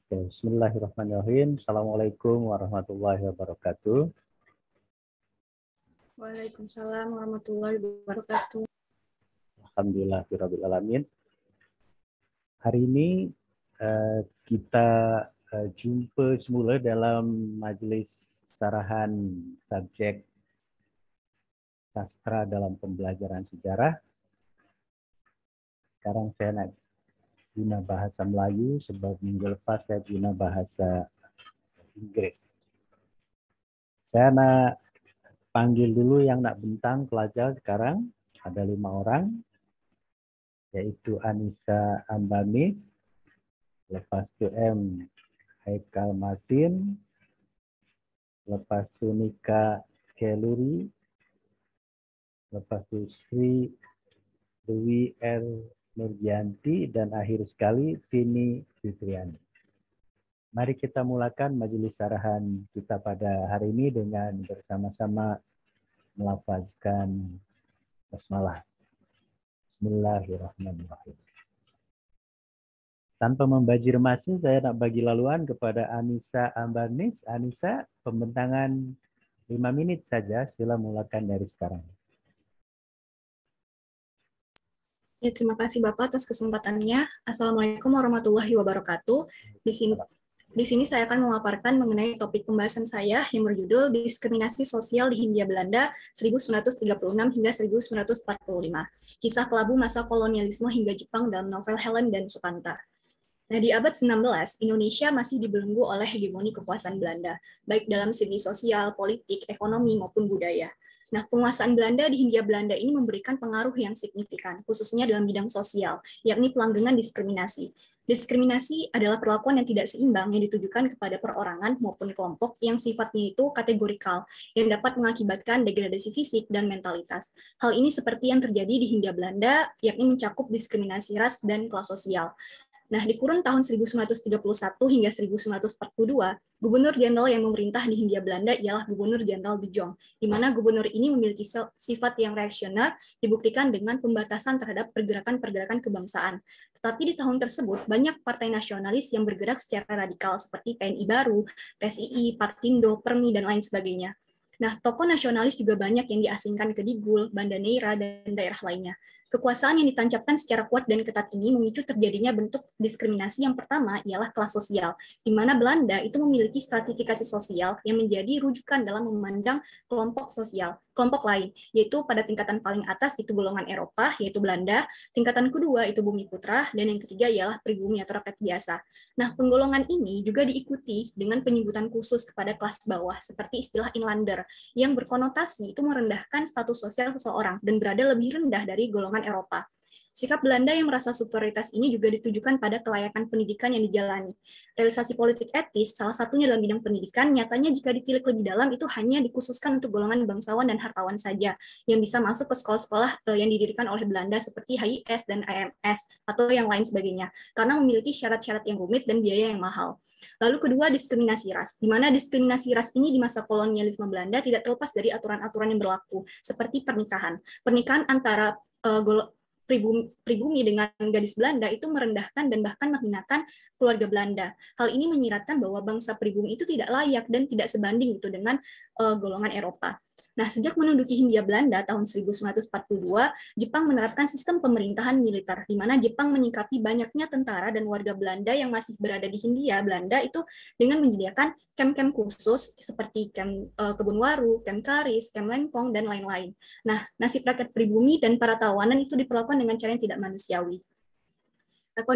Bismillahirrahmanirrahim. Assalamualaikum warahmatullahi wabarakatuh. Waalaikumsalam warahmatullahi wabarakatuh. Alhamdulillahirabbil alamin. Hari ini kita jumpa semula dalam majelis sarahan subjek sastra dalam pembelajaran sejarah. Sekarang saya nak guna bahasa Melayu sebab minggu lepas saya guna bahasa Inggris. Saya nak panggil dulu yang nak bentang pelajar sekarang. Ada 5 orang. Yaitu Anissa Ambamis, lepas itu M. Haikal Martin, lepas itu Nika Keluri, lepas itu Sri Dewi R. Nurgianti, dan akhir sekali Tini Fitriani. Mari kita mulakan majelis sarahan kita pada hari ini dengan bersama-sama melafazkan basmalah. Bismillahirrahmanirrahim. Tanpa membajir masa, saya nak bagi laluan kepada Anissa Ambanis. Anissa, pembentangan 5 menit saja. Sila mulakan dari sekarang. Ya, terima kasih Bapak atas kesempatannya. Assalamualaikum warahmatullahi wabarakatuh. Di sini saya akan memaparkan mengenai topik pembahasan saya yang berjudul Diskriminasi Sosial di Hindia Belanda 1936 hingga 1945. Kisah kelabu masa kolonialisme hingga Jepang dalam novel Helen dan Sukanta. Nah, di abad 19, Indonesia masih dibelenggu oleh hegemoni kekuasaan Belanda, baik dalam segi sosial, politik, ekonomi, maupun budaya. Nah, penguasaan Belanda di Hindia Belanda ini memberikan pengaruh yang signifikan, khususnya dalam bidang sosial, yakni pelanggengan diskriminasi. Diskriminasi adalah perlakuan yang tidak seimbang yang ditujukan kepada perorangan maupun kelompok yang sifatnya itu kategorikal, yang dapat mengakibatkan degradasi fisik dan mentalitas. Hal ini seperti yang terjadi di Hindia Belanda, yakni mencakup diskriminasi ras dan kelas sosial. Nah, di kurun tahun 1931 hingga 1942, Gubernur Jenderal yang memerintah di Hindia Belanda ialah Gubernur Jenderal De Jong, di mana gubernur ini memiliki sifat yang reaksioner, dibuktikan dengan pembatasan terhadap pergerakan-pergerakan kebangsaan. Tetapi di tahun tersebut, banyak partai nasionalis yang bergerak secara radikal seperti PNI Baru, PSII, Partindo, Permi, dan lain sebagainya. Nah, tokoh nasionalis juga banyak yang diasingkan ke Digul, Banda Neira, dan daerah lainnya. Kekuasaan yang ditancapkan secara kuat dan ketat ini memicu terjadinya bentuk diskriminasi. Yang pertama ialah kelas sosial, di mana Belanda itu memiliki stratifikasi sosial yang menjadi rujukan dalam memandang kelompok sosial, kelompok lain, yaitu pada tingkatan paling atas itu golongan Eropa, yaitu Belanda, tingkatan kedua itu Bumi Putra, dan yang ketiga ialah pribumi atau rakyat biasa. Nah, penggolongan ini juga diikuti dengan penyebutan khusus kepada kelas bawah, seperti istilah inlander, yang berkonotasi itu merendahkan status sosial seseorang dan berada lebih rendah dari golongan Eropa. Sikap Belanda yang merasa superioritas ini juga ditujukan pada kelayakan pendidikan yang dijalani. Realisasi politik etis, salah satunya dalam bidang pendidikan, nyatanya jika ditilik lebih dalam itu hanya dikhususkan untuk golongan bangsawan dan hartawan saja, yang bisa masuk ke sekolah-sekolah yang didirikan oleh Belanda seperti HIS dan IMS, atau yang lain sebagainya, karena memiliki syarat-syarat yang rumit dan biaya yang mahal. Lalu kedua, diskriminasi ras, di mana diskriminasi ras ini di masa kolonialisme Belanda tidak terlepas dari aturan-aturan yang berlaku, seperti pernikahan. Pernikahan antara pribumi dengan gadis Belanda itu merendahkan dan bahkan menghinakan keluarga Belanda. Hal ini menyiratkan bahwa bangsa pribumi itu tidak layak dan tidak sebanding itu dengan golongan Eropa. Nah, sejak menduduki Hindia Belanda tahun 1942, Jepang menerapkan sistem pemerintahan militer, di mana Jepang menyikapi banyaknya tentara dan warga Belanda yang masih berada di Hindia Belanda itu dengan menyediakan kem-kem khusus seperti kem Kebun Waru, kem Karis, kem Lengkong, dan lain-lain. Nah, nasib rakyat pribumi dan para tawanan itu diperlakukan dengan cara yang tidak manusiawi. Nah,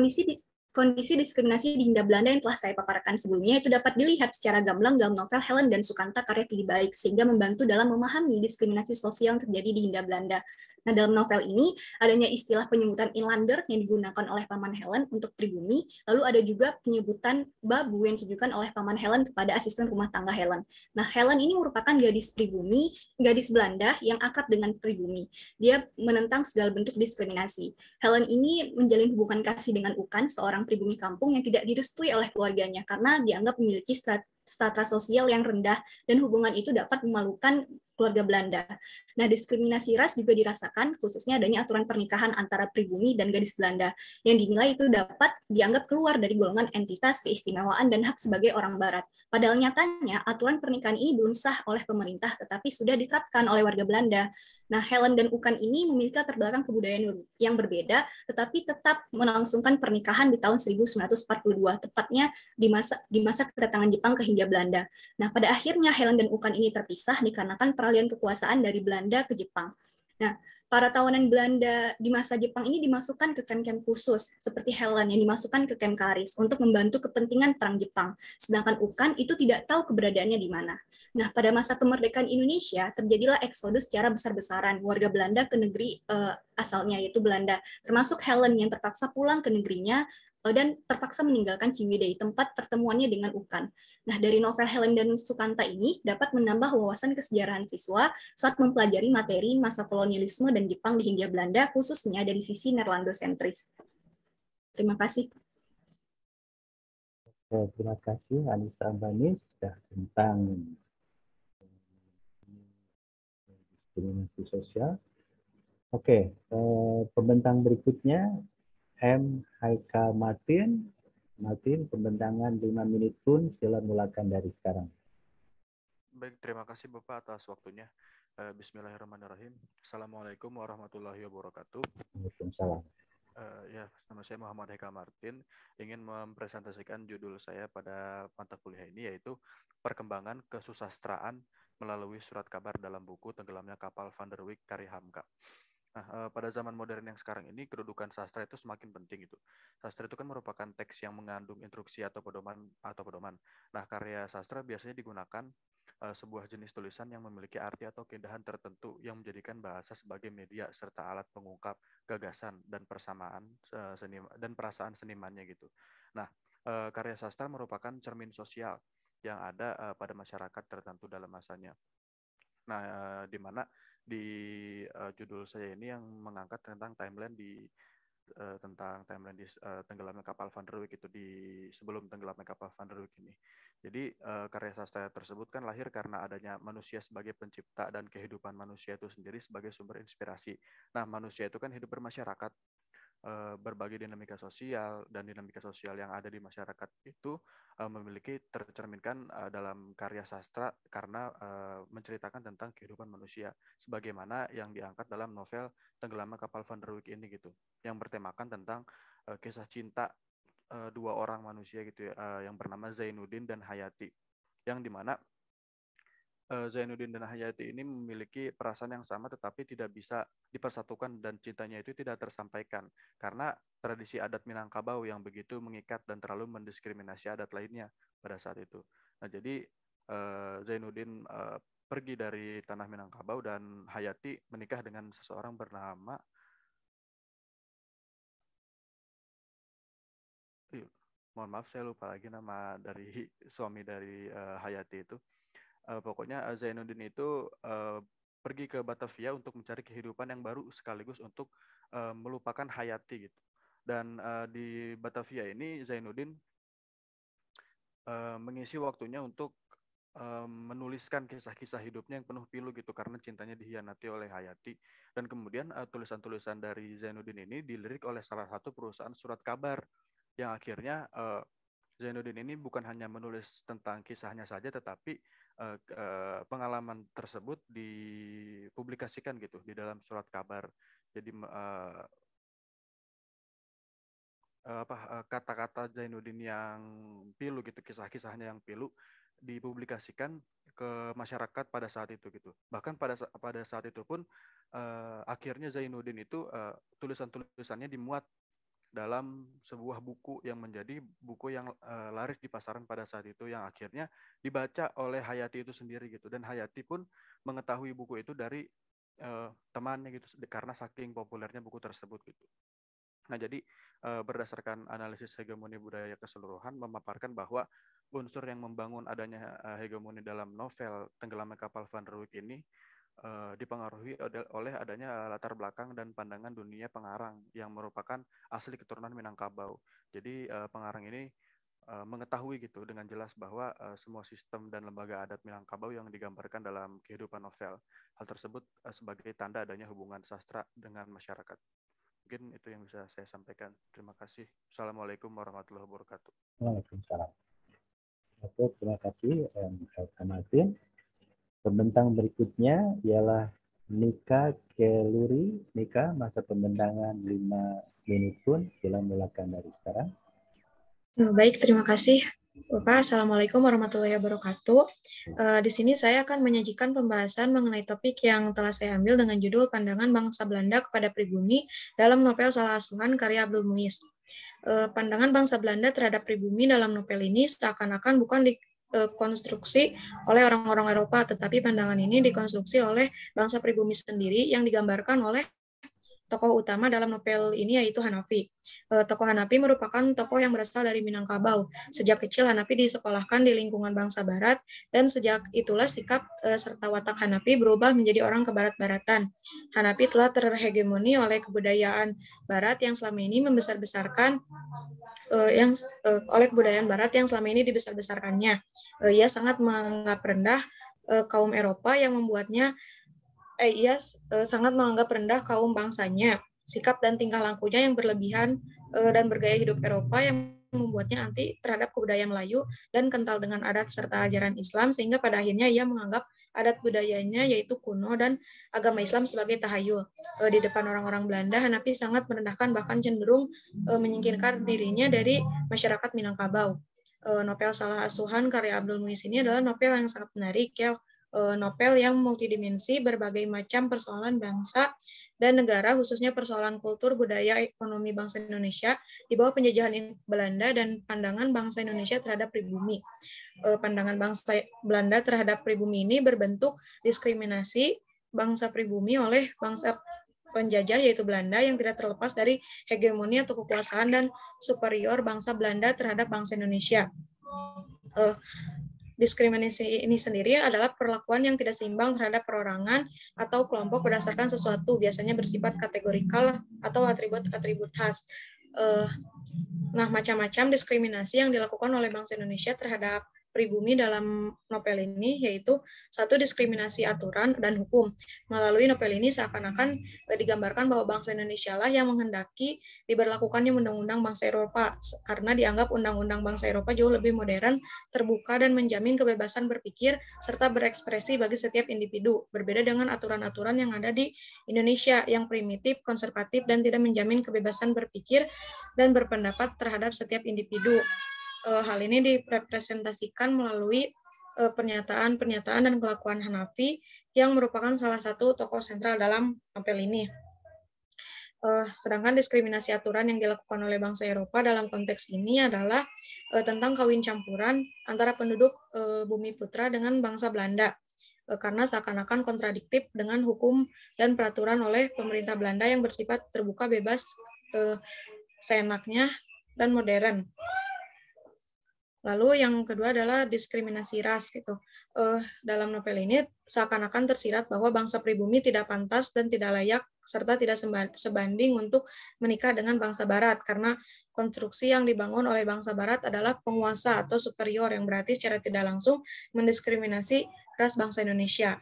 kondisi diskriminasi di Hindia Belanda yang telah saya paparkan sebelumnya itu dapat dilihat secara gamblang dalam novel Helen dan Sukanta karya Kidi Baik, sehingga membantu dalam memahami diskriminasi sosial yang terjadi di Hindia Belanda. Nah, dalam novel ini adanya istilah penyebutan inlander yang digunakan oleh Paman Helen untuk pribumi, lalu ada juga penyebutan babu yang ditujukan oleh Paman Helen kepada asisten rumah tangga Helen. Nah, Helen ini merupakan gadis pribumi, gadis Belanda yang akrab dengan pribumi. Dia menentang segala bentuk diskriminasi. Helen ini menjalin hubungan kasih dengan Ukan, seorang pribumi kampung yang tidak direstui oleh keluarganya karena dianggap memiliki strata sosial yang rendah, dan hubungan itu dapat memalukan keluarga Belanda. Nah, diskriminasi ras juga dirasakan, khususnya adanya aturan pernikahan antara pribumi dan gadis Belanda, yang dinilai itu dapat dianggap keluar dari golongan entitas keistimewaan dan hak sebagai orang Barat. Padahal nyatanya, aturan pernikahan ini belum sah oleh pemerintah, tetapi sudah diterapkan oleh warga Belanda. Nah, Helen dan Ukan ini memiliki latar belakang kebudayaan yang berbeda, tetapi tetap melangsungkan pernikahan di tahun 1942, tepatnya di masa kedatangan Jepang ke Hindia Belanda. Nah, pada akhirnya Helen dan Ukan ini terpisah dikarenakan peralihan kekuasaan dari Belanda ke Jepang. Nah, para tawanan Belanda di masa Jepang ini dimasukkan ke kamp-kamp khusus, seperti Helen yang dimasukkan ke kamp Karis untuk membantu kepentingan perang Jepang, sedangkan Ukan itu tidak tahu keberadaannya di mana. Nah, pada masa kemerdekaan Indonesia, terjadilah eksodus secara besar-besaran warga Belanda ke negeri asalnya, yaitu Belanda, termasuk Helen yang terpaksa pulang ke negerinya dan terpaksa meninggalkan Ciwidey, tempat pertemuannya dengan Ukan. Nah, dari novel Helen dan Sukanta ini dapat menambah wawasan kesejarahan siswa saat mempelajari materi masa kolonialisme dan Jepang di Hindia Belanda, khususnya dari sisi Nerlandosentris. Terima kasih. Terima kasih Anissa Ambanis tentang diskriminasi sosial. Oke, pembentang berikutnya M. Haikal Martin. Martin, pembentangan 5 menit pun, sila mulakan dari sekarang. Baik, terima kasih Bapak atas waktunya. Bismillahirrahmanirrahim. Assalamualaikum warahmatullahi wabarakatuh. Waalaikumsalam. Ya, nama saya Muhammad Haikal Martin. Ingin mempresentasikan judul saya pada mata kuliah ini, yaitu Perkembangan Kesusastraan melalui Surat Kabar dalam buku Tenggelamnya Kapal Van der Wijk karya Hamka. Nah, pada zaman modern yang sekarang ini, kedudukan sastra itu semakin penting itu. Sastra itu kan merupakan teks yang mengandung instruksi atau pedoman. Nah, karya sastra biasanya digunakan sebuah jenis tulisan yang memiliki arti atau keindahan tertentu yang menjadikan bahasa sebagai media serta alat pengungkap gagasan dan persamaan dan perasaan senimannya gitu. Nah, karya sastra merupakan cermin sosial yang ada pada masyarakat tertentu dalam masanya. Nah, di mana di judul saya ini yang mengangkat tentang timeline di tenggelamnya kapal Van der Wijk itu di sebelum tenggelamnya kapal Van der Wijk ini. Jadi karya sastra tersebut kan lahir karena adanya manusia sebagai pencipta dan kehidupan manusia itu sendiri sebagai sumber inspirasi. Nah, manusia itu kan hidup bermasyarakat, berbagai dinamika sosial dan dinamika sosial yang ada di masyarakat itu memiliki tercerminkan dalam karya sastra karena menceritakan tentang kehidupan manusia sebagaimana yang diangkat dalam novel Tenggelamnya Kapal Van der Wijk ini gitu, yang bertemakan tentang kisah cinta dua orang manusia gitu ya, yang bernama Zainuddin dan Hayati, yang dimana Zainuddin dan Hayati ini memiliki perasaan yang sama tetapi tidak bisa dipersatukan dan cintanya itu tidak tersampaikan karena tradisi adat Minangkabau yang begitu mengikat dan terlalu mendiskriminasi adat lainnya pada saat itu. Nah, jadi Zainuddin pergi dari tanah Minangkabau dan Hayati menikah dengan seseorang bernama mohon maaf saya lupa lagi nama dari suami dari Hayati itu. Pokoknya Zainuddin itu pergi ke Batavia untuk mencari kehidupan yang baru sekaligus untuk melupakan Hayati gitu. Dan di Batavia ini Zainuddin mengisi waktunya untuk menuliskan kisah-kisah hidupnya yang penuh pilu gitu karena cintanya dihianati oleh Hayati. Dan kemudian tulisan-tulisan dari Zainuddin ini dilirik oleh salah satu perusahaan surat kabar yang akhirnya Zainuddin ini bukan hanya menulis tentang kisahnya saja, tetapi pengalaman tersebut dipublikasikan gitu di dalam surat kabar. Jadi kata-kata Zainuddin yang pilu gitu, kisah-kisahnya yang pilu dipublikasikan ke masyarakat pada saat itu gitu. Bahkan pada saat itu pun akhirnya Zainuddin itu tulisan-tulisannya dimuat dalam sebuah buku yang menjadi buku yang laris di pasaran pada saat itu yang akhirnya dibaca oleh Hayati itu sendiri gitu, dan Hayati pun mengetahui buku itu dari temannya gitu karena saking populernya buku tersebut gitu. Nah, jadi berdasarkan analisis hegemoni budaya keseluruhan memaparkan bahwa unsur yang membangun adanya hegemoni dalam novel Tenggelamnya Kapal Van der Wijk ini dipengaruhi oleh adanya latar belakang dan pandangan dunia pengarang yang merupakan asli keturunan Minangkabau. Jadi pengarang ini mengetahui gitu dengan jelas bahwa semua sistem dan lembaga adat Minangkabau yang digambarkan dalam kehidupan novel. Hal tersebut sebagai tanda adanya hubungan sastra dengan masyarakat. Mungkin itu yang bisa saya sampaikan. Terima kasih. Assalamualaikum warahmatullahi wabarakatuh. Waalaikumsalam. Oke, terima kasih Kak Martin. Pembentang berikutnya ialah Nika Keluri. Nika, masa pembentangan 5 menit pun. Silakan mulakan dari sekarang. Baik, terima kasih Bapak. Assalamualaikum warahmatullahi wabarakatuh. Di sini saya akan menyajikan pembahasan mengenai topik yang telah saya ambil dengan judul Pandangan Bangsa Belanda kepada Pribumi dalam novel Salah Asuhan karya Abdul Muiz. Pandangan bangsa Belanda terhadap pribumi dalam novel ini seakan-akan bukan dikonstruksi oleh orang-orang Eropa, tetapi pandangan ini dikonstruksi oleh bangsa pribumi sendiri yang digambarkan oleh tokoh utama dalam novel ini yaitu Hanafi. Tokoh Hanafi merupakan tokoh yang berasal dari Minangkabau. Sejak kecil Hanafi disekolahkan di lingkungan bangsa Barat dan sejak itulah sikap serta watak Hanafi berubah menjadi orang kebarat-baratan. Hanafi telah terhegemoni oleh kebudayaan Barat yang selama ini membesar-besarkan oleh kebudayaan Barat yang selama ini dibesar-besarkannya. Ia sangat menganggap rendah kaum Eropa yang membuatnya ia sangat menganggap rendah kaum bangsanya. Sikap dan tingkah lakunya yang berlebihan dan bergaya hidup Eropa yang membuatnya anti terhadap kebudayaan Melayu dan kental dengan adat serta ajaran Islam, sehingga pada akhirnya ia menganggap adat budayanya yaitu kuno dan agama Islam sebagai tahayul. Di depan orang-orang Belanda, Hanafi sangat merendahkan bahkan cenderung menyingkirkan dirinya dari masyarakat Minangkabau. Novel Salah Asuhan karya Abdul Muiz ini adalah novel yang sangat menarik ya. Novel yang multidimensi berbagai macam persoalan bangsa dan negara, khususnya persoalan kultur, budaya, ekonomi bangsa Indonesia di bawah penjajahan Belanda dan pandangan bangsa Indonesia terhadap pribumi. Pandangan bangsa Belanda terhadap pribumi ini berbentuk diskriminasi bangsa pribumi oleh bangsa penjajah yaitu Belanda yang tidak terlepas dari hegemoni atau kekuasaan dan superior bangsa Belanda terhadap bangsa Indonesia. Diskriminasi ini sendiri adalah perlakuan yang tidak seimbang terhadap perorangan atau kelompok berdasarkan sesuatu, biasanya bersifat kategorikal atau atribut-atribut khas. Nah, macam-macam diskriminasi yang dilakukan oleh bangsa Indonesia terhadap pribumi dalam novel ini, yaitu satu, diskriminasi aturan dan hukum. Melalui novel ini seakan-akan digambarkan bahwa bangsa Indonesia lah yang menghendaki diberlakukannya undang-undang bangsa Eropa, karena dianggap undang-undang bangsa Eropa jauh lebih modern, terbuka, dan menjamin kebebasan berpikir serta berekspresi bagi setiap individu, berbeda dengan aturan-aturan yang ada di Indonesia yang primitif, konservatif, dan tidak menjamin kebebasan berpikir dan berpendapat terhadap setiap individu. Hal ini direpresentasikan melalui pernyataan-pernyataan dan kelakuan Hanafi yang merupakan salah satu tokoh sentral dalam novel ini. Sedangkan diskriminasi aturan yang dilakukan oleh bangsa Eropa dalam konteks ini adalah tentang kawin campuran antara penduduk Bumi Putra dengan bangsa Belanda, karena seakan-akan kontradiktif dengan hukum dan peraturan oleh pemerintah Belanda yang bersifat terbuka, bebas, seenaknya, dan modern. Lalu yang kedua adalah diskriminasi ras gitu. Dalam novel ini seakan-akan tersirat bahwa bangsa pribumi tidak pantas dan tidak layak serta tidak sebanding untuk menikah dengan bangsa Barat, karena konstruksi yang dibangun oleh bangsa Barat adalah penguasa atau superior yang berarti secara tidak langsung mendiskriminasi ras bangsa Indonesia.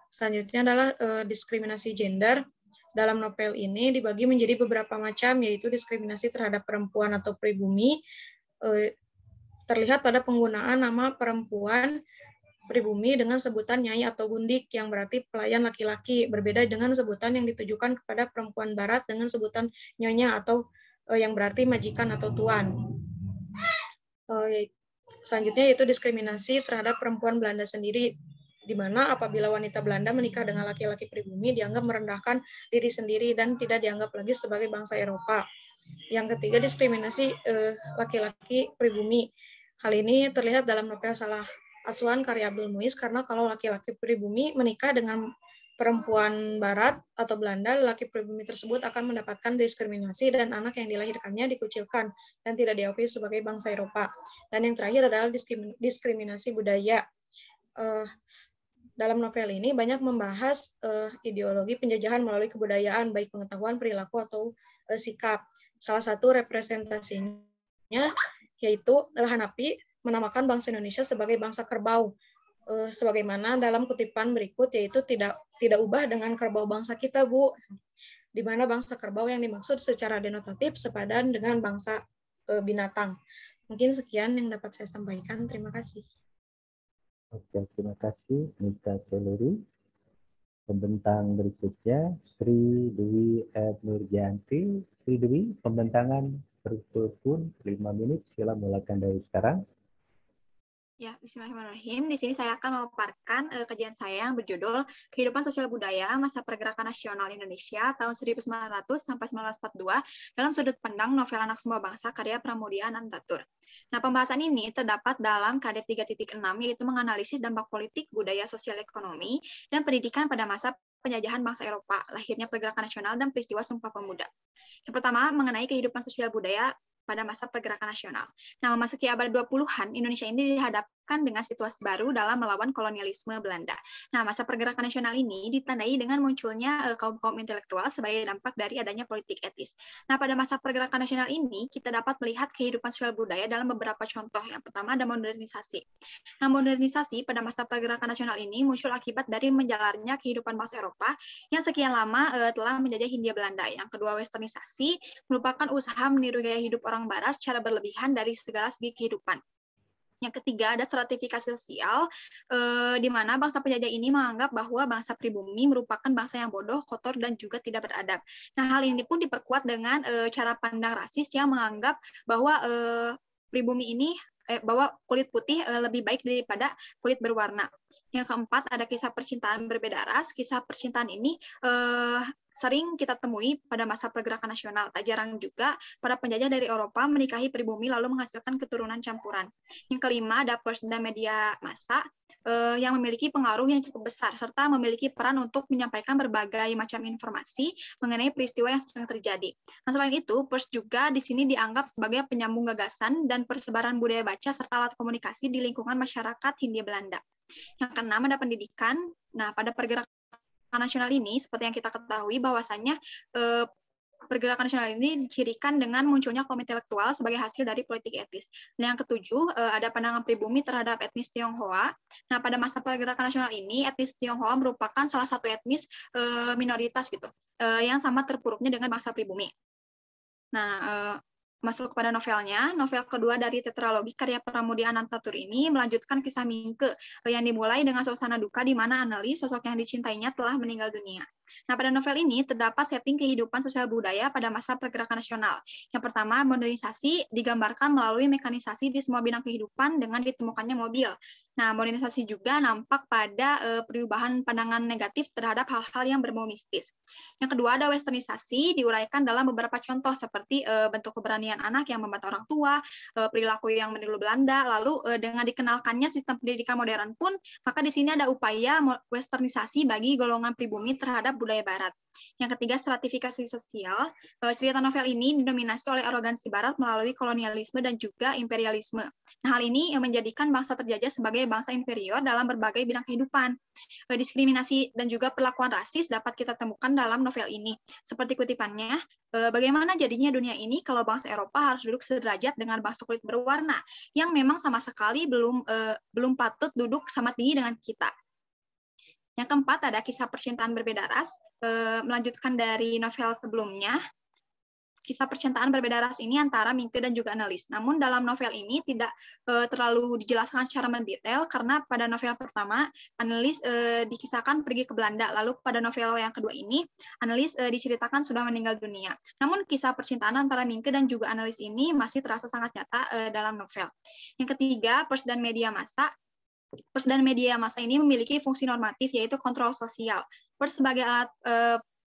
Selanjutnya adalah diskriminasi gender. Dalam novel ini dibagi menjadi beberapa macam, yaitu diskriminasi terhadap perempuan atau pribumi, terlihat pada penggunaan nama perempuan pribumi dengan sebutan nyai atau gundik yang berarti pelayan laki-laki, berbeda dengan sebutan yang ditujukan kepada perempuan Barat dengan sebutan nyonya atau yang berarti majikan atau tuan. Selanjutnya yaitu diskriminasi terhadap perempuan Belanda sendiri, di mana apabila wanita Belanda menikah dengan laki-laki pribumi dianggap merendahkan diri sendiri dan tidak dianggap lagi sebagai bangsa Eropa. Yang ketiga, diskriminasi laki-laki pribumi. Hal ini terlihat dalam novel Salah Asuhan karya Abdul Muiz, karena kalau laki-laki pribumi menikah dengan perempuan Barat atau Belanda, laki pribumi tersebut akan mendapatkan diskriminasi dan anak yang dilahirkannya dikucilkan dan tidak diakui sebagai bangsa Eropa. Dan yang terakhir adalah diskriminasi budaya. Dalam novel ini banyak membahas ideologi penjajahan melalui kebudayaan, baik pengetahuan, perilaku, atau sikap. Salah satu representasinya yaitu Hanapi menamakan bangsa Indonesia sebagai bangsa kerbau. Sebagaimana dalam kutipan berikut, yaitu tidak ubah dengan kerbau bangsa kita, Bu. Di mana bangsa kerbau yang dimaksud secara denotatif sepadan dengan bangsa binatang. Mungkin sekian yang dapat saya sampaikan. Terima kasih. Oke, terima kasih Nika Keluri. Pembentang berikutnya Sri Dwi Nurjanti. Sri Dwi, pembentangan berpun 5 menit. Sila mulakan dari sekarang. Ya, bismillahirrahmanirrahim. Di sini saya akan memaparkan kajian saya yang berjudul Kehidupan Sosial Budaya Masa Pergerakan Nasional Indonesia tahun 1900 sampai 1942 dalam sudut pandang novel Anak Semua Bangsa karya Pramudia Anantatur. Nah, pembahasan ini terdapat dalam KD 3.6, yaitu menganalisis dampak politik, budaya, sosial, ekonomi, dan pendidikan pada masa penjajahan bangsa Eropa, lahirnya pergerakan nasional dan peristiwa Sumpah Pemuda. Yang pertama, mengenai kehidupan sosial budaya pada masa pergerakan nasional. Nah, memasuki abad 20-an, Indonesia ini dihadapkan dengan situasi baru dalam melawan kolonialisme Belanda. Nah, masa pergerakan nasional ini ditandai dengan munculnya kaum-kaum intelektual sebagai dampak dari adanya politik etis. Nah, pada masa pergerakan nasional ini, kita dapat melihat kehidupan sosial budaya dalam beberapa contoh. Yang pertama, ada modernisasi. Nah, modernisasi pada masa pergerakan nasional ini muncul akibat dari menjalarnya kehidupan bangsa Eropa yang sekian lama telah menjajah Hindia Belanda. Yang kedua, westernisasi merupakan usaha meniru gaya hidup orang Barat secara berlebihan dari segala segi kehidupan. Yang ketiga, ada stratifikasi sosial, di mana bangsa penjajah ini menganggap bahwa bangsa pribumi merupakan bangsa yang bodoh, kotor, dan juga tidak beradab. Nah, hal ini pun diperkuat dengan cara pandang rasis yang menganggap bahwa pribumi ini, bahwa kulit putih lebih baik daripada kulit berwarna. Yang keempat, ada kisah percintaan berbeda ras. Kisah percintaan ini sering kita temui pada masa pergerakan nasional. Tak jarang juga para penjajah dari Eropa menikahi pribumi lalu menghasilkan keturunan campuran. Yang kelima, ada pers dan media massa yang memiliki pengaruh yang cukup besar serta memiliki peran untuk menyampaikan berbagai macam informasi mengenai peristiwa yang sedang terjadi. Nah, selain itu, pers juga di sini dianggap sebagai penyambung gagasan dan persebaran budaya baca serta alat komunikasi di lingkungan masyarakat Hindia Belanda. Yang keenam, ada pendidikan. Nah, pada pergerakan nasional ini, seperti yang kita ketahui bahwasannya pergerakan nasional ini dicirikan dengan munculnya kaum intelektual sebagai hasil dari politik etis. Nah, yang ketujuh, ada pandangan pribumi terhadap etnis Tionghoa. Nah, pada masa pergerakan nasional ini, etnis Tionghoa merupakan salah satu etnis minoritas gitu, yang sama terpuruknya dengan bangsa pribumi. Nah, masuk kepada novelnya, novel kedua dari tetralogi karya Pramudia Anantatur ini melanjutkan kisah Mingke yang dimulai dengan suasana duka di mana Anneli, sosok yang dicintainya, telah meninggal dunia. Nah, pada novel ini terdapat setting kehidupan sosial budaya pada masa pergerakan nasional. Yang pertama, modernisasi digambarkan melalui mekanisasi di semua bidang kehidupan dengan ditemukannya mobil. Nah, modernisasi juga nampak pada perubahan pandangan negatif terhadap hal-hal yang berbau mistis. Yang kedua, ada westernisasi diuraikan dalam beberapa contoh seperti bentuk keberanian anak yang membantah orang tua, perilaku yang meniru Belanda, lalu dengan dikenalkannya sistem pendidikan modern pun, maka di sini ada upaya westernisasi bagi golongan pribumi terhadap budaya Barat. Yang ketiga, stratifikasi sosial. Cerita novel ini didominasi oleh arogansi Barat melalui kolonialisme dan juga imperialisme. Nah, hal ini menjadikan bangsa terjajah sebagai bangsa inferior dalam berbagai bidang kehidupan. Diskriminasi dan juga perlakuan rasis dapat kita temukan dalam novel ini. Seperti kutipannya, bagaimana jadinya dunia ini kalau bangsa Eropa harus duduk sederajat dengan bangsa kulit berwarna yang memang sama sekali belum patut duduk sama tinggi dengan kita. Yang keempat, ada kisah percintaan berbeda ras, melanjutkan dari novel sebelumnya. Kisah percintaan berbeda ras ini antara Mingke dan juga Annelies. Namun dalam novel ini tidak terlalu dijelaskan secara mendetail karena pada novel pertama Annelies dikisahkan pergi ke Belanda, lalu pada novel yang kedua ini Annelies diceritakan sudah meninggal dunia. Namun kisah percintaan antara Mingke dan juga Annelies ini masih terasa sangat nyata dalam novel. Yang ketiga, pers dan media massa. Pers dan media massa ini memiliki fungsi normatif yaitu kontrol sosial. Pers sebagai alat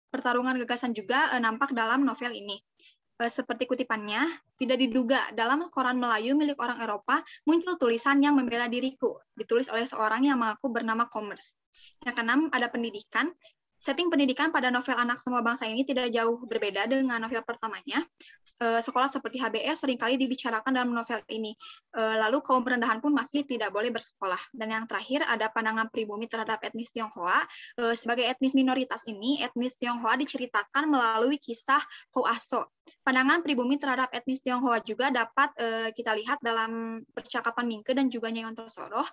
pertarungan gagasan juga nampak dalam novel ini. Seperti kutipannya, tidak diduga dalam koran Melayu milik orang Eropa muncul tulisan yang membela diriku, ditulis oleh seorang yang mengaku bernama Commerce. Yang keenam, ada pendidikan. Setting pendidikan pada novel Anak Semua Bangsa ini tidak jauh berbeda dengan novel pertamanya. Sekolah seperti HBS seringkali dibicarakan dalam novel ini. Lalu kaum rendahan pun masih tidak boleh bersekolah. Dan yang terakhir ada pandangan pribumi terhadap etnis Tionghoa. Sebagai etnis minoritas ini, etnis Tionghoa diceritakan melalui kisah Ho Aso. Pandangan pribumi terhadap etnis Tionghoa juga dapat kita lihat dalam percakapan Mingke dan juga Nyai Ontosoroh.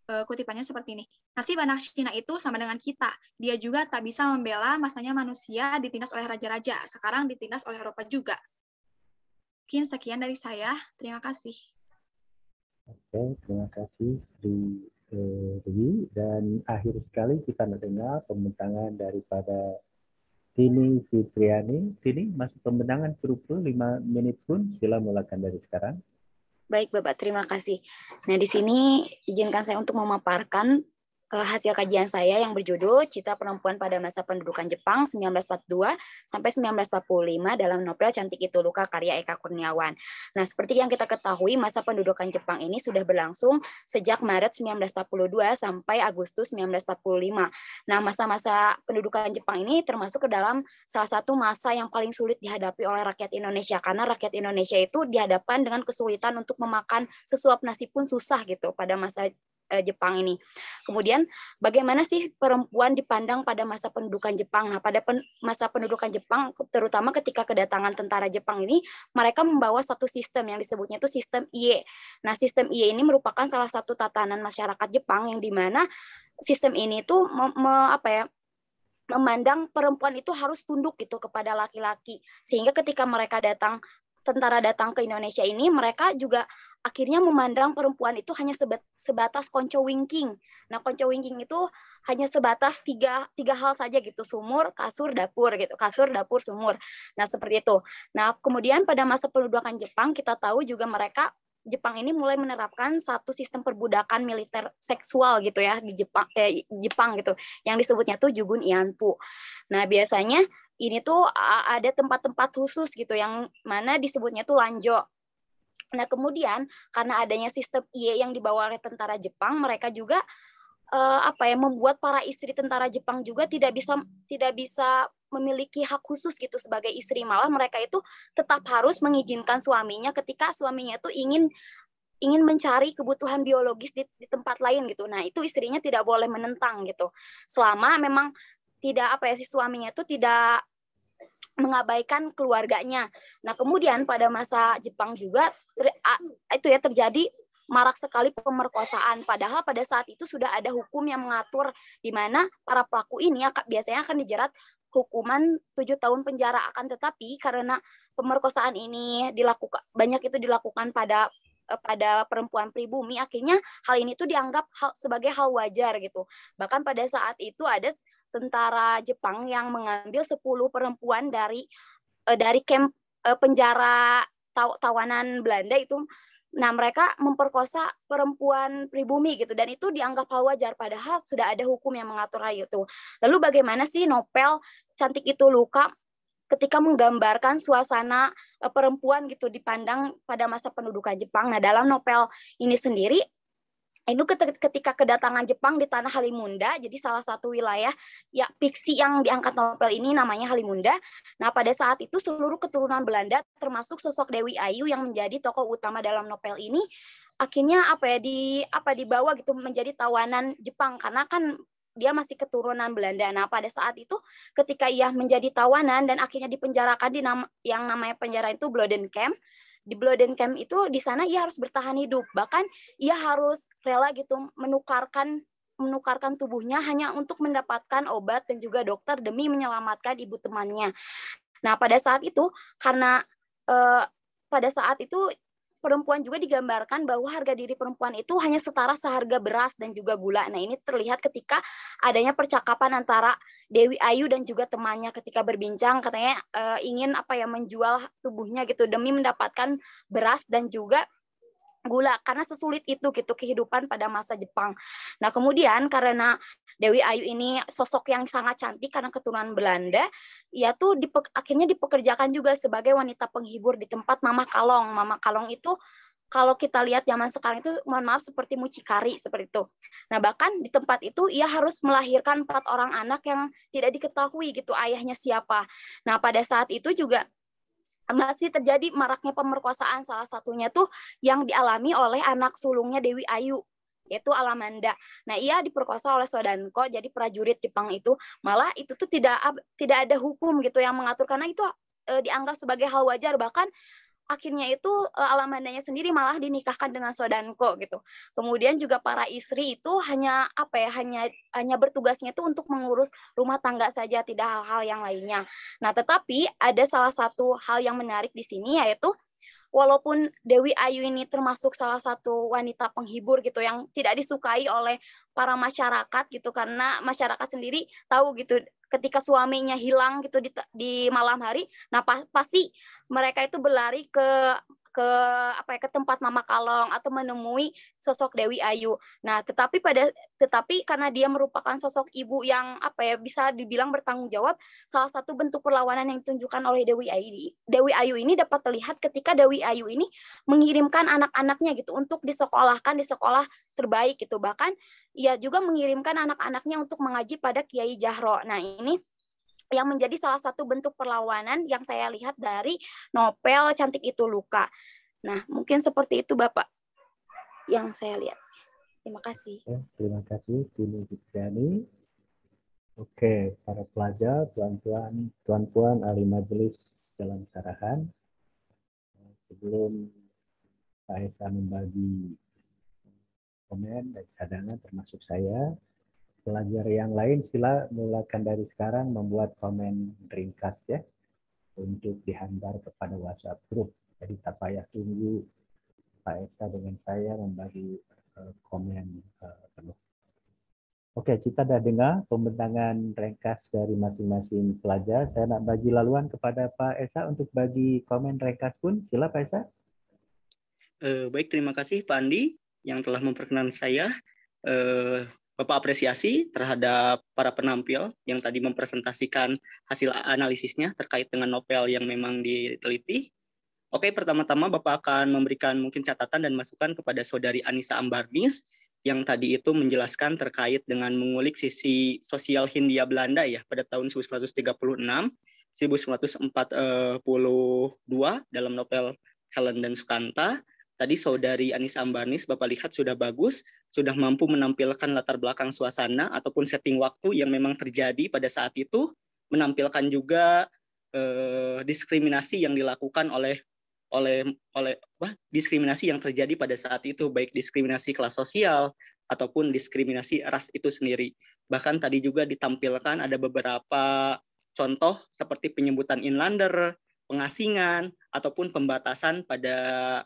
Kutipannya seperti ini. Nasib anak Cina itu sama dengan kita. Dia juga tak bisa membela masanya manusia ditindas oleh raja-raja. Sekarang ditindas oleh Eropa juga. Mungkin sekian dari saya. Terima kasih. Oke, terima kasih Sri Dewi. Dan akhir sekali kita mendengar pembentangan daripada Tini Fitriani. Tini, masuk pembentangan suruh 5 menit pun. Sila mulakan dari sekarang. Baik, Bapak, terima kasih. Nah, di sini izinkan saya untuk memaparkan hasil kajian saya yang berjudul Citra Perempuan pada Masa Pendudukan Jepang 1942 sampai 1945 dalam novel Cantik Itu Luka karya Eka Kurniawan. Nah, seperti yang kita ketahui, masa pendudukan Jepang ini sudah berlangsung sejak Maret 1942 sampai Agustus 1945. Nah, masa-masa pendudukan Jepang ini termasuk ke dalam salah satu masa yang paling sulit dihadapi oleh rakyat Indonesia, karena rakyat Indonesia itu dihadapkan dengan kesulitan untuk memakan sesuap nasi pun susah gitu pada masa Jepang ini. Kemudian bagaimana sih perempuan dipandang pada masa pendudukan Jepang? Nah, pada masa pendudukan Jepang, terutama ketika kedatangan tentara Jepang ini, mereka membawa satu sistem yang disebutnya itu sistem IE. Nah, sistem IE ini merupakan salah satu tatanan masyarakat Jepang yang dimana sistem ini tuh memandang perempuan itu harus tunduk gitu kepada laki-laki. Sehingga ketika tentara datang ke Indonesia ini, mereka juga akhirnya memandang perempuan itu hanya sebatas konco winking. Nah, konco winking itu hanya sebatas tiga hal saja gitu, sumur, kasur, dapur gitu, kasur, dapur, sumur. Nah, seperti itu. Nah, kemudian pada masa pendudukan Jepang, kita tahu juga Jepang ini mulai menerapkan satu sistem perbudakan militer seksual gitu ya di Jepang gitu, yang disebutnya tuh Jugun Ianpu. Nah, biasanya ini tuh ada tempat-tempat khusus gitu yang mana disebutnya tuh lanjo. Nah, kemudian karena adanya sistem IE yang dibawa oleh tentara Jepang, mereka juga membuat para istri tentara Jepang juga tidak bisa memiliki hak khusus gitu sebagai istri. Malah mereka itu tetap harus mengizinkan suaminya ketika suaminya itu ingin mencari kebutuhan biologis di tempat lain gitu. Nah, itu istrinya tidak boleh menentang gitu. Selama memang si suaminya itu tidak mengabaikan keluarganya. Nah, kemudian pada masa Jepang juga terjadi marak sekali pemerkosaan. Padahal pada saat itu sudah ada hukum yang mengatur di mana para pelaku ini biasanya akan dijerat hukuman 7 tahun penjara. Akan tetapi karena pemerkosaan ini banyak dilakukan pada perempuan pribumi, akhirnya hal ini tuh dianggap sebagai hal wajar gitu. Bahkan pada saat itu ada tentara Jepang yang mengambil 10 perempuan dari kamp penjara tawanan Belanda itu. Nah, mereka memperkosa perempuan pribumi gitu, dan itu dianggap hal wajar padahal sudah ada hukum yang mengatur hal itu. Lalu bagaimana sih novel Cantik Itu Luka ketika menggambarkan suasana perempuan gitu dipandang pada masa pendudukan Jepang? Nah, dalam novel ini sendiri itu ketika kedatangan Jepang di tanah Halimunda, jadi salah satu wilayah ya fiksi yang diangkat novel ini namanya Halimunda. Nah, pada saat itu seluruh keturunan Belanda termasuk sosok Dewi Ayu yang menjadi tokoh utama dalam novel ini akhirnya dibawa gitu menjadi tawanan Jepang karena kan dia masih keturunan Belanda. Nah, pada saat itu ketika ia menjadi tawanan dan akhirnya dipenjarakan di yang namanya penjara itu Bloden Camp. Di Bloden Camp itu di sana ia harus bertahan hidup, bahkan ia harus rela gitu menukarkan tubuhnya hanya untuk mendapatkan obat dan juga dokter demi menyelamatkan ibu temannya. Nah, pada saat itu perempuan juga digambarkan bahwa harga diri perempuan itu hanya setara seharga beras dan juga gula. Nah, ini terlihat ketika adanya percakapan antara Dewi Ayu dan juga temannya ketika berbincang, katanya ingin menjual tubuhnya gitu demi mendapatkan beras dan juga gula, karena sesulit itu gitu kehidupan pada masa Jepang. Nah, kemudian karena Dewi Ayu ini sosok yang sangat cantik karena keturunan Belanda, ia tuh akhirnya dipekerjakan juga sebagai wanita penghibur di tempat Mama Kalong. Mama Kalong itu kalau kita lihat zaman sekarang itu, mohon maaf, seperti mucikari seperti itu. Nah, bahkan di tempat itu ia harus melahirkan 4 orang anak yang tidak diketahui gitu ayahnya siapa. Nah, pada saat itu juga masih terjadi maraknya pemerkosaan, salah satunya tuh yang dialami oleh anak sulungnya Dewi Ayu, yaitu Alamanda. Nah, ia diperkosa oleh Sodanko, jadi prajurit Jepang itu. Malah itu tuh tidak ada hukum gitu yang mengatur, karena itu dianggap sebagai hal wajar. Bahkan akhirnya itu Alamandanya sendiri malah dinikahkan dengan Sodanko gitu. Kemudian juga para istri itu hanya hanya bertugasnya itu untuk mengurus rumah tangga saja, tidak hal-hal yang lainnya. Nah, tetapi ada salah satu hal yang menarik di sini, yaitu walaupun Dewi Ayu ini termasuk salah satu wanita penghibur gitu yang tidak disukai oleh para masyarakat gitu, karena masyarakat sendiri tahu gitu ketika suaminya hilang gitu di malam hari, nah pasti mereka itu berlari ke tempat Mama Kalong atau menemui sosok Dewi Ayu. Nah, tetapi karena dia merupakan sosok ibu yang bisa dibilang bertanggung jawab, salah satu bentuk perlawanan yang ditunjukkan oleh Dewi Ayu ini dapat terlihat ketika Dewi Ayu ini mengirimkan anak-anaknya gitu untuk disekolahkan di sekolah terbaik gitu. Bahkan ia juga mengirimkan anak-anaknya untuk mengaji pada Kiai Jahro. Nah, ini yang menjadi salah satu bentuk perlawanan yang saya lihat dari novel Cantik Itu Luka. Nah, mungkin seperti itu Bapak yang saya lihat. Terima kasih. Terima kasih, Tini Fitriani. Oke, para pelajar, tuan-puan, ahli majelis dalam sarahan. Sebelum saya membagi komen dan cadangan termasuk saya, pelajar yang lain sila mulakan dari sekarang membuat komen ringkas ya untuk dihantar kepada WhatsApp group. Jadi tak payah tunggu Pak Esa dengan saya membagi komen penuh. Oke, kita sudah dengar pembentangan ringkas dari masing-masing pelajar. Saya nak bagi laluan kepada Pak Esa untuk bagi komen ringkas pun. Sila Pak Esa. Baik, terima kasih Pak Andi yang telah memperkenalkan saya. Bapak apresiasi terhadap para penampil yang tadi mempresentasikan hasil analisisnya terkait dengan novel yang memang diteliti. Oke, pertama-tama Bapak akan memberikan mungkin catatan dan masukan kepada Saudari Anissa Ambarnis yang tadi itu menjelaskan terkait dengan mengulik sisi sosial Hindia Belanda ya pada tahun 1936, 1942 dalam novel Helen dan Sukanta. Tadi Saudari Anissa Ambarnis, Bapak lihat sudah bagus, sudah mampu menampilkan latar belakang suasana ataupun setting waktu yang memang terjadi pada saat itu, menampilkan juga diskriminasi yang dilakukan oleh diskriminasi yang terjadi pada saat itu, baik diskriminasi kelas sosial ataupun diskriminasi ras itu sendiri. Bahkan tadi juga ditampilkan ada beberapa contoh seperti penyebutan inlander, pengasingan ataupun pembatasan pada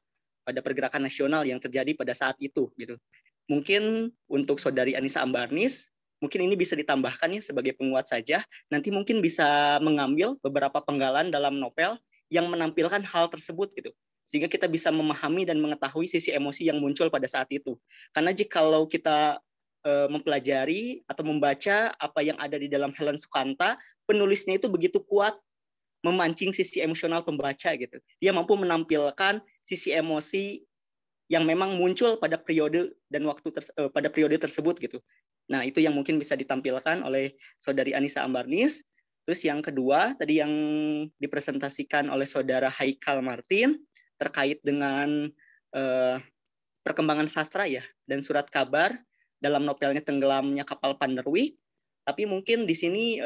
pergerakan nasional yang terjadi pada saat itu gitu. Mungkin untuk Saudari Anissa Ambarnis, mungkin ini bisa ditambahkan ya sebagai penguat saja. Nanti mungkin bisa mengambil beberapa penggalan dalam novel yang menampilkan hal tersebut gitu. Sehingga kita bisa memahami dan mengetahui sisi emosi yang muncul pada saat itu. Karena jikalau kita mempelajari atau membaca apa yang ada di dalam Helen Sukanta, penulisnya itu begitu kuat memancing sisi emosional pembaca gitu. Dia mampu menampilkan sisi emosi yang memang muncul pada periode dan waktu pada periode tersebut gitu. Nah, itu yang mungkin bisa ditampilkan oleh Saudari Anissa Ambarnis. Terus yang kedua, tadi yang dipresentasikan oleh Saudara Haikal Martin terkait dengan perkembangan sastra ya dan surat kabar dalam novelnya Tenggelamnya Kapal Panderwick. Tapi mungkin di sini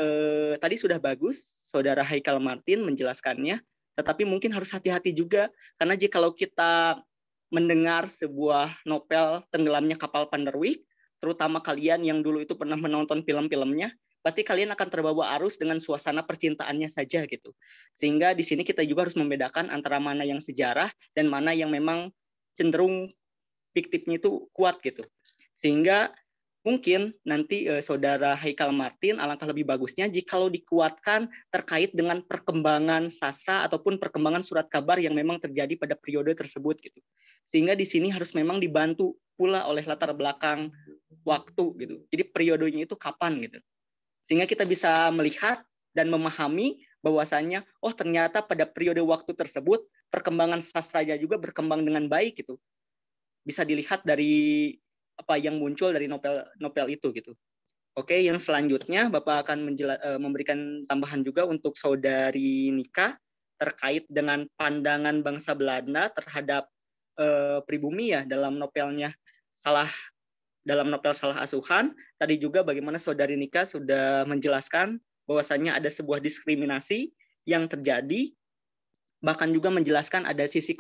tadi sudah bagus Saudara Haikal Martin menjelaskannya, tetapi mungkin harus hati-hati juga karena jikalau kita mendengar sebuah novel Tenggelamnya Kapal Panderwick, terutama kalian yang dulu itu pernah menonton film-filmnya, pasti kalian akan terbawa arus dengan suasana percintaannya saja gitu. Sehingga di sini kita juga harus membedakan antara mana yang sejarah dan mana yang memang cenderung fiktifnya itu kuat gitu. Sehingga mungkin nanti Saudara Haikal Martin alangkah lebih bagusnya jikalau dikuatkan terkait dengan perkembangan sastra ataupun perkembangan surat kabar yang memang terjadi pada periode tersebut gitu. Sehingga di sini harus memang dibantu pula oleh latar belakang waktu gitu. Jadi periodenya itu kapan gitu. Sehingga kita bisa melihat dan memahami bahwasannya ternyata pada periode waktu tersebut perkembangan sastranya juga berkembang dengan baik gitu. Bisa dilihat dari apa yang muncul dari novel itu gitu. Oke, yang selanjutnya Bapak akan memberikan tambahan juga untuk saudari Nika terkait dengan pandangan bangsa Belanda terhadap pribumi ya dalam novel Salah Asuhan. Tadi juga bagaimana saudari Nika sudah menjelaskan bahwasannya ada sebuah diskriminasi yang terjadi, bahkan juga menjelaskan ada sisi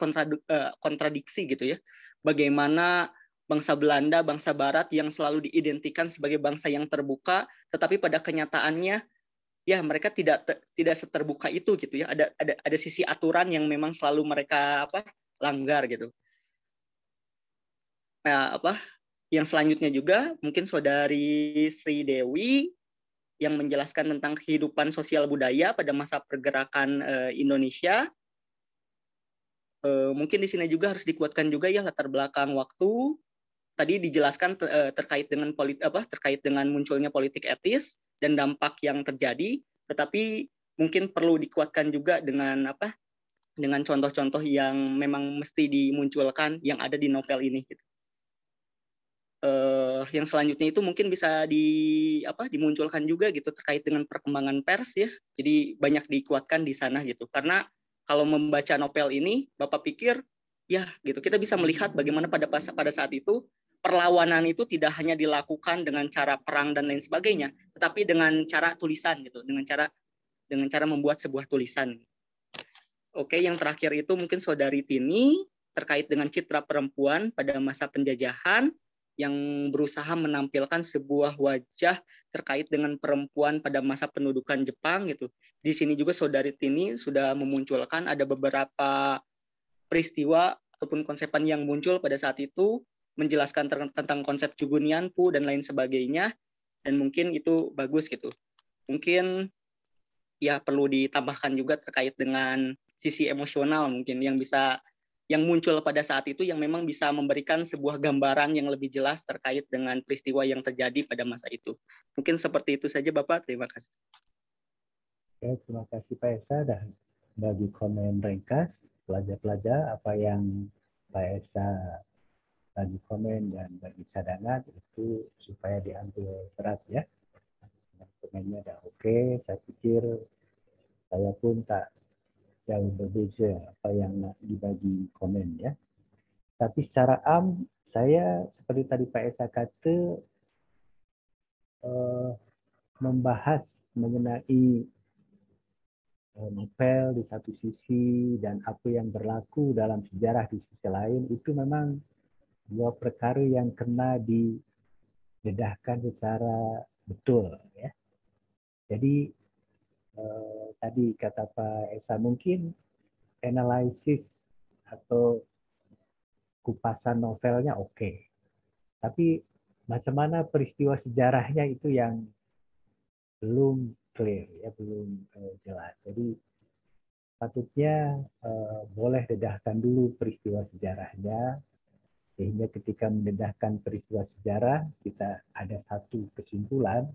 kontradiksi gitu ya. Bagaimana bangsa Belanda, bangsa Barat yang selalu diidentikan sebagai bangsa yang terbuka, tetapi pada kenyataannya ya mereka tidak seterbuka itu gitu ya. Ada sisi aturan yang memang selalu mereka langgar gitu. Nah, yang selanjutnya juga mungkin saudari Sri Dewi yang menjelaskan tentang kehidupan sosial budaya pada masa pergerakan Indonesia. Mungkin di sini juga harus dikuatkan juga ya latar belakang waktu. Tadi dijelaskan terkait dengan munculnya politik etis dan dampak yang terjadi, tetapi mungkin perlu dikuatkan juga dengan dengan contoh-contoh yang memang mesti dimunculkan yang ada di novel ini gitu. Yang selanjutnya itu mungkin bisa dimunculkan juga gitu terkait dengan perkembangan pers ya. Jadi banyak dikuatkan di sana gitu. Karena kalau membaca novel ini, Bapak pikir ya gitu kita bisa melihat bagaimana pada saat itu perlawanan itu tidak hanya dilakukan dengan cara perang dan lain sebagainya, tetapi dengan cara tulisan gitu, dengan cara membuat sebuah tulisan. Oke, yang terakhir itu mungkin saudari Tini terkait dengan citra perempuan pada masa penjajahan yang berusaha menampilkan sebuah wajah terkait dengan perempuan pada masa pendudukan Jepang gitu. Di sini juga saudari Tini sudah memunculkan ada beberapa peristiwa ataupun konsepan yang muncul pada saat itu, menjelaskan tentang konsep Jugunianpu dan lain sebagainya, dan mungkin itu bagus gitu. Mungkin ya perlu ditambahkan juga terkait dengan sisi emosional mungkin yang muncul pada saat itu yang memang bisa memberikan sebuah gambaran yang lebih jelas terkait dengan peristiwa yang terjadi pada masa itu. Mungkin seperti itu saja Bapak, terima kasih. Oke, terima kasih Pak Esa dan bagi komen ringkas pelajar-pelajar apa yang Pak Esa bagi komen dan bagi cadangan itu supaya diambil berat ya. Komennya udah oke, saya pikir saya pun tak jauh berbeza apa yang nak dibagi komen ya. Tapi secara saya seperti tadi Pak Esa kata membahas mengenai novel di satu sisi dan apa yang berlaku dalam sejarah di sisi lain itu memang dua perkara yang kena didedahkan secara betul ya. Jadi tadi kata Pak Esa mungkin analisis atau kupasan novelnya oke. Tapi macam mana peristiwa sejarahnya itu yang belum clear ya, belum jelas. Jadi patutnya boleh dedahkan dulu peristiwa sejarahnya sehingga ketika mendedahkan peristiwa sejarah kita ada satu kesimpulan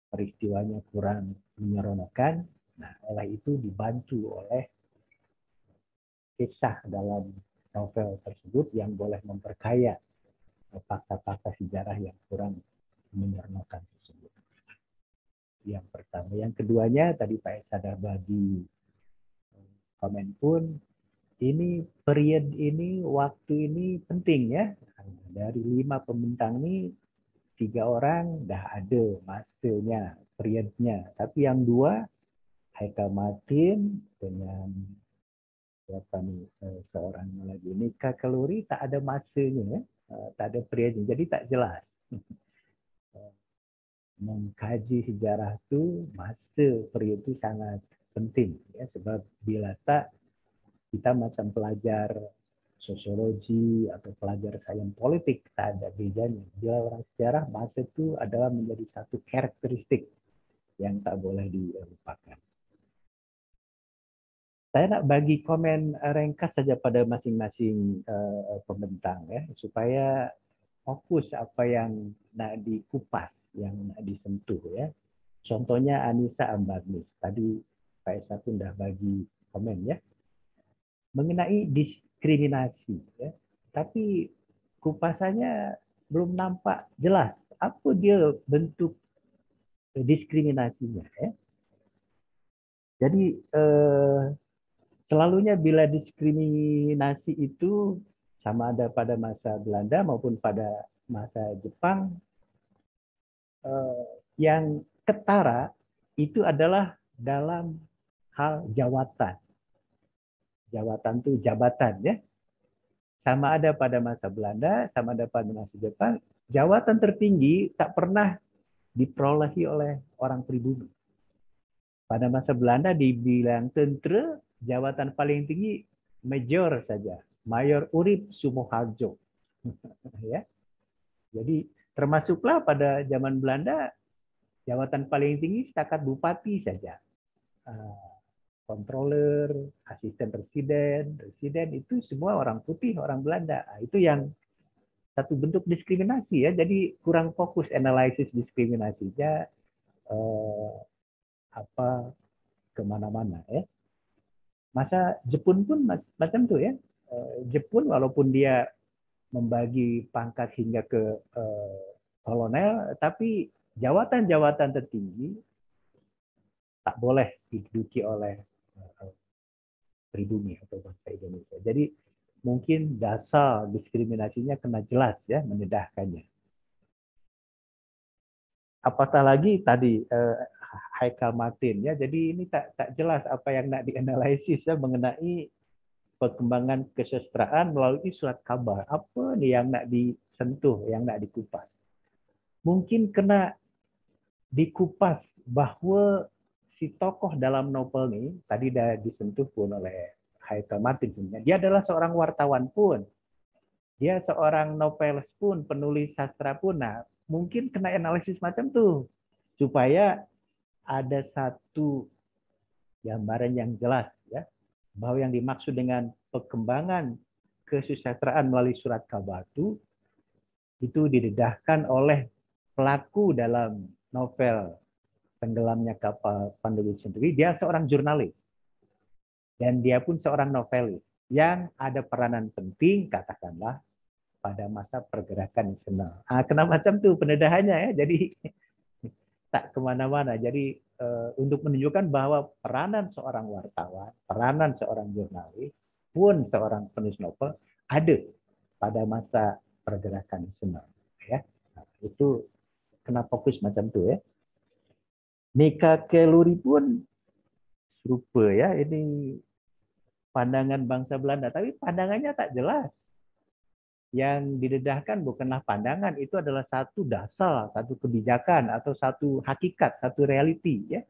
peristiwanya kurang menyeronokkan. Nah, oleh itu dibantu oleh kisah dalam novel tersebut yang boleh memperkaya fakta-fakta sejarah yang kurang menyeronokkan tersebut. Yang pertama. Yang keduanya, tadi Pak Esa sudah bagi komen pun, ini period ini, waktu ini penting ya. Dari 5 pembentang ini, 3 orang dah ada masanya, periodnya. Tapi yang 2, Haikal Martin dengan seorang lagi Nika Kaluri tak ada masanya, tak ada periodnya, jadi tak jelas. Mengkaji sejarah itu masa period itu sangat penting ya, sebab bila tak kita macam pelajar sosiologi atau pelajar sains politik tak ada bedanya. Bila orang sejarah masa itu adalah menjadi satu karakteristik yang tak boleh dilupakan. Saya nak bagi komen ringkas saja pada masing-masing pembentang ya, supaya fokus apa yang nak dikupas, yang nak disentuh ya. Contohnya Anissa Ambarnis. Tadi Pak Esa pun dah bagi komen ya, mengenai diskriminasi ya. Tapi kupasannya belum nampak jelas apa dia bentuk diskriminasinya ya. Jadi selalunya bila diskriminasi itu sama ada pada masa Belanda maupun pada masa Jepang, yang ketara itu adalah dalam hal jawatan. Jawatan itu jabatan ya. Sama ada pada masa Belanda, sama ada pada masa Jepang, jawatan tertinggi tak pernah diperolehi oleh orang pribumi. Pada masa Belanda dibilang tentera, jawatan paling tinggi major saja, Mayor Urip Sumoharjo. Ya. Jadi termasuklah pada zaman Belanda jawatan paling tinggi setakat bupati saja. Controller, asisten residen itu semua orang putih, orang Belanda. Itu yang satu bentuk diskriminasi ya. Jadi kurang fokus analisis diskriminasinya kemana-mana ya. Masa Jepun pun macam itu ya. Jepun walaupun dia membagi pangkat hingga ke kolonel, tapi jawatan-jawatan tertinggi tak boleh diduduki oleh pribumi atau bangsa Indonesia. Jadi mungkin dasar diskriminasinya kena jelas ya, mendedahkannya. Apatah lagi tadi Haikal Martin ya, jadi ini tak jelas apa yang nak dianalisis ya mengenai perkembangan kesejahteraan melalui surat kabar. Apa nih yang nak disentuh, yang nak dikupas? Mungkin kena dikupas bahwa si tokoh dalam novel ini tadi dah disentuh pun oleh Haikal Martin sebenarnya. Dia adalah seorang wartawan pun. Dia seorang novelis pun, penulis sastra pun. Nah, mungkin kena analisis macam tuh supaya ada satu gambaran yang jelas ya bahwa yang dimaksud dengan perkembangan kesejahteraan melalui surat kabar itu didedahkan oleh pelaku dalam novel Tenggelamnya Kapal Pandawa sendiri. Dia seorang jurnalis dan dia pun seorang novelis yang ada peranan penting katakanlah pada masa pergerakan nasional. Kenapa macam tuh pendedahannya ya? Jadi tak kemana-mana. Jadi untuk menunjukkan bahwa peranan seorang wartawan, peranan seorang jurnalis, pun seorang penulis novel ada pada masa pergerakan nasional. Ya, itu kena fokus macam itu ya. Nika Keluri pun serupa ya. Ini pandangan bangsa Belanda, tapi pandangannya tak jelas. Yang didedahkan bukanlah pandangan, itu adalah satu dasar, satu kebijakan, atau satu hakikat, satu realiti. Ya.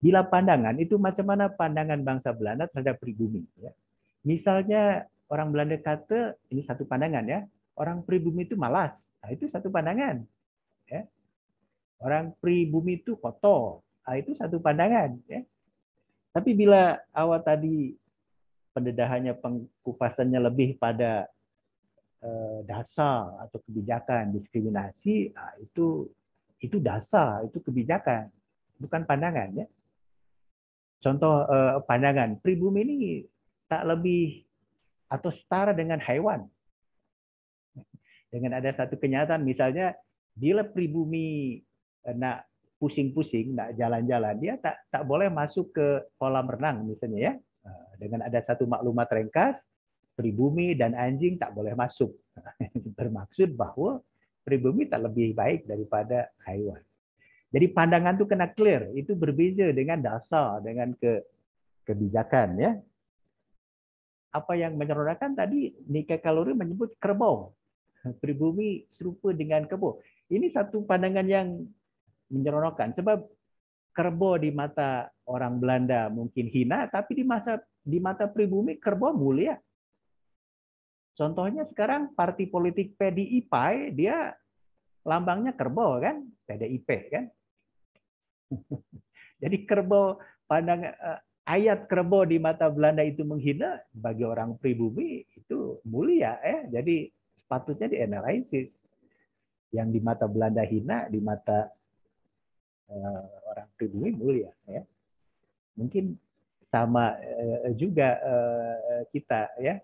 Bila pandangan, itu macam mana pandangan bangsa Belanda terhadap pribumi. Ya. Misalnya orang Belanda kata, ini satu pandangan ya, orang pribumi itu malas. Nah, itu satu pandangan. Ya. Orang pribumi itu kotor. Nah, itu satu pandangan. Ya. Tapi bila awal tadi pendedahannya, pengkupasannya lebih pada dasar atau kebijakan diskriminasi, itu dasar, itu kebijakan, bukan pandangan ya. Contoh pandangan pribumi ini tak lebih atau setara dengan hewan. Dengan ada satu kenyataan, misalnya bila pribumi nak pusing-pusing, nak jalan-jalan, dia tak boleh masuk ke kolam renang misalnya ya. Dengan ada satu maklumat ringkas, pribumi dan anjing tak boleh masuk. Bermaksud bahwa pribumi tak lebih baik daripada hewan. Jadi pandangan itu kena clear, itu berbeza dengan dasar, dengan kebijakan ya. Apa yang menyeronokkan tadi Nika Keluri menyebut kerbau. Pribumi serupa dengan kerbau. Ini satu pandangan yang menyeronokkan sebab kerbau di mata orang Belanda mungkin hina, tapi di mata pribumi kerbau mulia. Contohnya sekarang parti politik PDIP, dia lambangnya kerbau kan, PDIP kan. Jadi kerbau, ayat kerbau di mata Belanda itu menghina, bagi orang pribumi itu mulia ya. Jadi sepatutnya dianalisis. Yang di mata Belanda hina, di mata orang pribumi mulia ya. mungkin sama juga kita ya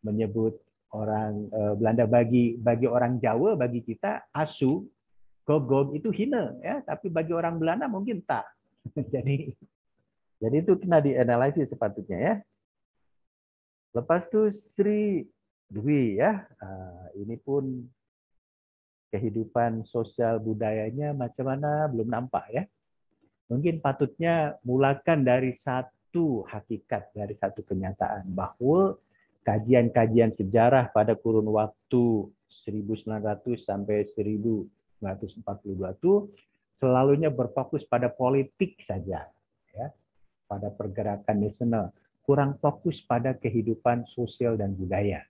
menyebut orang Belanda, bagi orang Jawa, bagi kita asu, gogog itu hina ya, tapi bagi orang Belanda mungkin tak. Jadi itu kena dianalisis sepatutnya ya. Lepas itu Sri Dwi ya, ini pun kehidupan sosial budayanya macam mana belum nampak ya. Mungkin patutnya mulakan dari satu hakikat, dari satu kenyataan bahwa kajian-kajian sejarah pada kurun waktu 1900 sampai 1942 itu selalunya berfokus pada politik saja, ya, pada pergerakan nasional, kurang fokus pada kehidupan sosial dan budaya.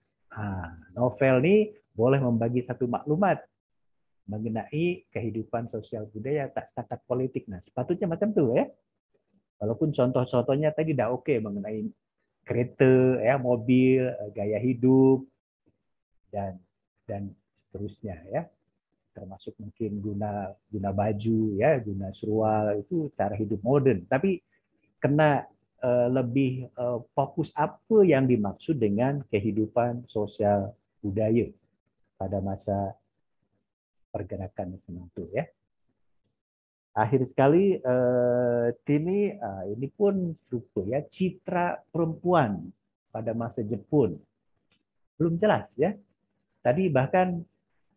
Novel ini boleh membagi satu maklumat mengenai kehidupan sosial budaya, tak setakat politik. Nah, sepatutnya macam itu ya. Walaupun contoh-contohnya tadi dah oke mengenai kereta, ya, mobil, gaya hidup, dan seterusnya ya. Termasuk mungkin guna baju, ya, guna serual, itu cara hidup modern. Tapi kena lebih fokus apa yang dimaksud dengan kehidupan sosial budaya pada masa pergerakan nasional itu ya. Akhir sekali ini pun struktur ya, citra perempuan pada masa Jepun belum jelas ya. Tadi bahkan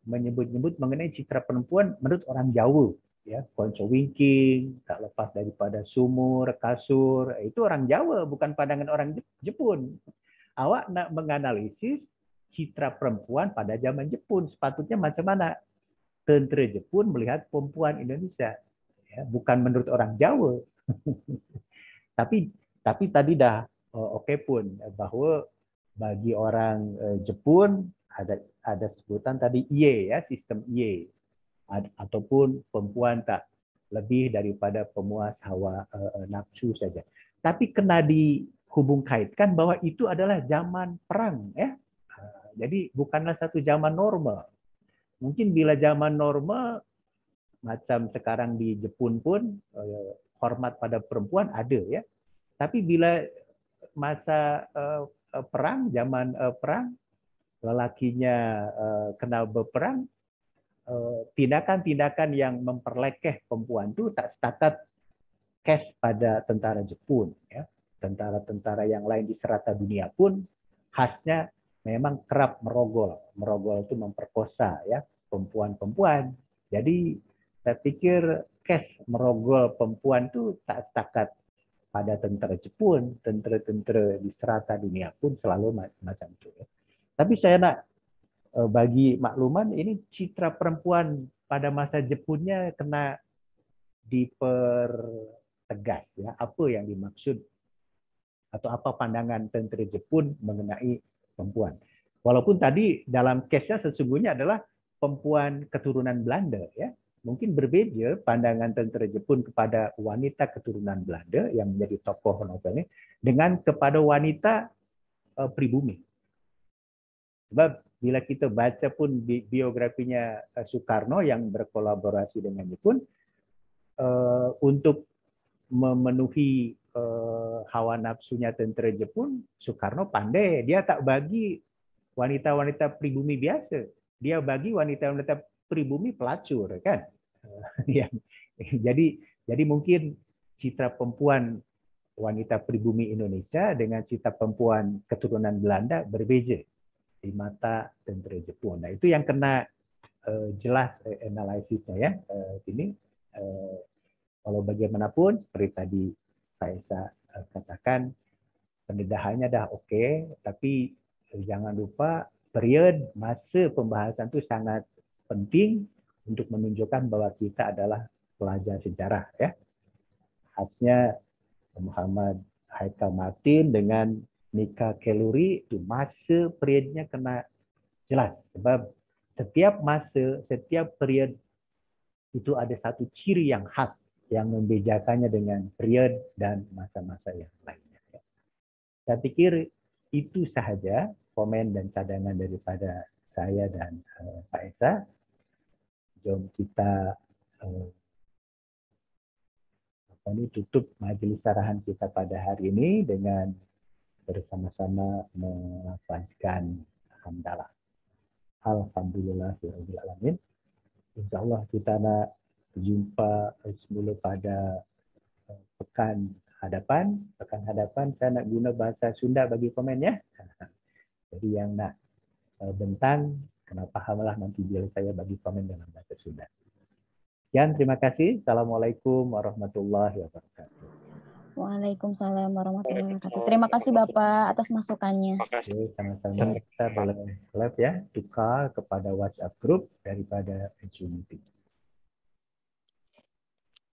menyebut-nyebut mengenai citra perempuan menurut orang Jawa ya, konco wingking, tak lepas daripada sumur, kasur, itu orang Jawa bukan pandangan orang Jepun. Awak nak menganalisis citra perempuan pada zaman Jepun sepatutnya macam mana? Tentera Jepun melihat perempuan Indonesia, ya, bukan menurut orang Jawa. tapi tadi dah oke pun bahwa bagi orang Jepun ada sebutan tadi iye ya, sistem iye, ataupun perempuan tak lebih daripada pemuas hawa nafsu saja. Tapi kena dihubung kaitkan bahwa itu adalah zaman perang ya. Jadi bukanlah satu zaman normal. Mungkin bila zaman normal, macam sekarang di Jepun pun, hormat pada perempuan ada ya. Tapi bila masa perang, zaman perang, lelakinya kena berperang, tindakan-tindakan yang memperlekeh perempuan itu tak setakat kes pada tentara Jepun. Ya. Tentara-tentara yang lain di serata dunia pun khasnya memang kerap merogol. Merogol itu memperkosa ya perempuan-perempuan. Jadi saya pikir kes merogol perempuan itu tak setakat pada tentara Jepun, tentara-tentara di serata dunia pun selalu macam itu. Tapi saya nak bagi makluman, ini citra perempuan pada masa Jepunnya kena dipertegas ya, apa yang dimaksud atau apa pandangan tentara Jepun mengenai perempuan. Walaupun tadi dalam case-nya sesungguhnya adalah perempuan keturunan Belanda ya. Mungkin berbeda pandangan tentara Jepun kepada wanita keturunan Belanda yang menjadi tokoh novel ini dengan kepada wanita pribumi. Sebab bila kita baca pun biografinya Soekarno yang berkolaborasi dengan Jepun untuk memenuhi hawa nafsunya tentara Jepun, Soekarno pandai. Dia tak bagi wanita-wanita pribumi biasa. Dia bagi wanita-wanita pribumi pelacur, kan? Jadi mungkin citra perempuan wanita pribumi Indonesia dengan citra perempuan keturunan Belanda berbeza di mata tentara Jepun. Nah, itu yang kena jelas analisisnya ya. Ini kalau bagaimanapun seperti tadi saya katakan, pendedahannya dah oke, tapi jangan lupa period masa pembahasan itu sangat penting untuk menunjukkan bahwa kita adalah pelajar sejarah ya. Khasnya Muhammad Haikal Martin dengan Nika Kelluri itu masa periodnya kena jelas, sebab setiap masa, setiap period itu ada satu ciri yang khas yang membedakannya dengan period dan masa-masa yang lainnya. Saya pikir itu sahaja komen dan cadangan daripada saya dan Pak Esa. Jom kita ini tutup majelis arahan kita pada hari ini dengan bersama-sama melafazkan hamdalah. Alhamdulillahirabbil alamin. Insyaallah kita nak jumpa semula pada pekan hadapan. Pekan hadapan saya nak guna bahasa Sunda bagi komen ya. Jadi yang nak bentang kena fahamlah nanti biar saya bagi komen dalam bahasa Sunda. Sekian, terima kasih. Assalamualaikum warahmatullahi wabarakatuh. Waalaikumsalam warahmatullahi wabarakatuh. Terima kasih Bapak atas masukannya. Oke, sama-sama kita boleh live ya, tukar kepada WhatsApp group daripada Zoom meeting.